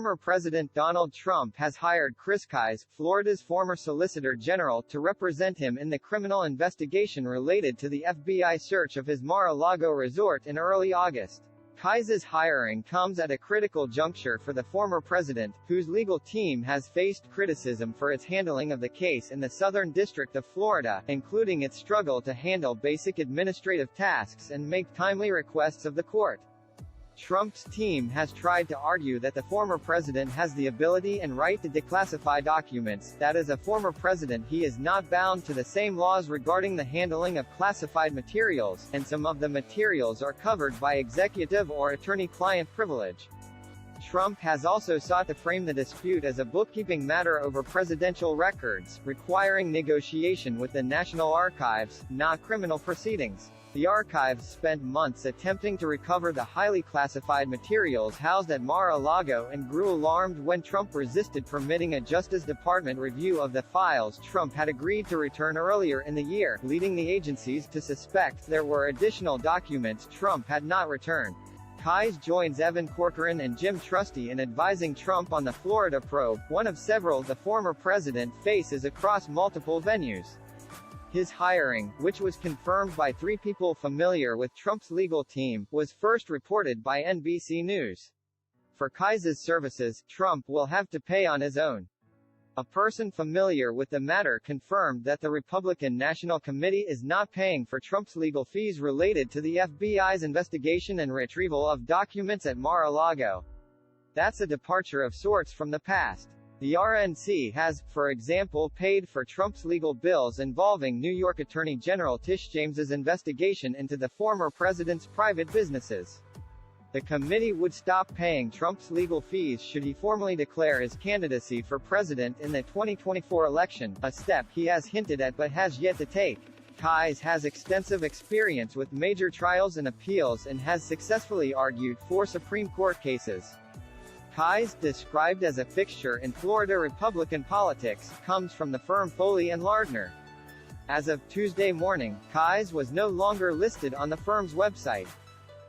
Former President Donald Trump has hired Chris Kise, Florida's former Solicitor General, to represent him in the criminal investigation related to the FBI search of his Mar-a-Lago resort in early August. Kise's hiring comes at a critical juncture for the former president, whose legal team has faced criticism for its handling of the case in the Southern District of Florida, including its struggle to handle basic administrative tasks and make timely requests of the court. Trump's team has tried to argue that the former president has the ability and right to declassify documents, that as a former president he is not bound to the same laws regarding the handling of classified materials, and some of the materials are covered by executive or attorney-client privilege. Trump has also sought to frame the dispute as a bookkeeping matter over presidential records, requiring negotiation with the National Archives, not criminal proceedings. The archives spent months attempting to recover the highly classified materials housed at Mar-a-Lago and grew alarmed when Trump resisted permitting a Justice Department review of the files Trump had agreed to return earlier in the year, leading the agencies to suspect there were additional documents Trump had not returned. Kise joins Evan Corcoran and Jim Trusty in advising Trump on the Florida probe, one of several the former president faces across multiple venues. His hiring, which was confirmed by 3 people familiar with Trump's legal team, was first reported by NBC News. For Kise's services, Trump will have to pay on his own. A person familiar with the matter confirmed that the Republican National Committee is not paying for Trump's legal fees related to the FBI's investigation and retrieval of documents at Mar-a-Lago. That's a departure of sorts from the past. The RNC has, for example, paid for Trump's legal bills involving New York Attorney General Tish James's investigation into the former president's private businesses. The committee would stop paying Trump's legal fees should he formally declare his candidacy for president in the 2024 election, a step he has hinted at but has yet to take. Kise has extensive experience with major trials and appeals and has successfully argued 4 Supreme Court cases. Kise, described as a fixture in Florida Republican politics, comes from the firm Foley & Lardner. As of Tuesday morning, Kise was no longer listed on the firm's website.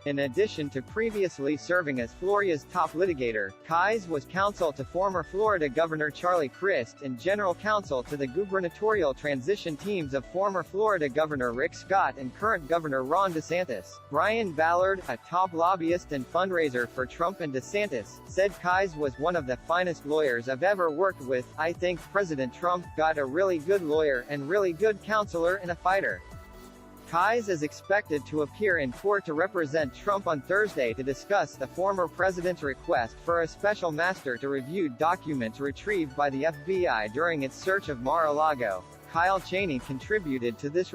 In addition to previously serving as Florida's top litigator, Kise was counsel to former Florida Governor Charlie Crist and general counsel to the gubernatorial transition teams of former Florida Governor Rick Scott and current Governor Ron DeSantis. Brian Ballard, a top lobbyist and fundraiser for Trump and DeSantis, said Kise was one of the finest lawyers I've ever worked with. I think President Trump got a really good lawyer and really good counselor and a fighter. Kise is expected to appear in court to represent Trump on Thursday to discuss the former president's request for a special master to review documents retrieved by the FBI during its search of Mar-a-Lago. Kyle Cheney contributed to this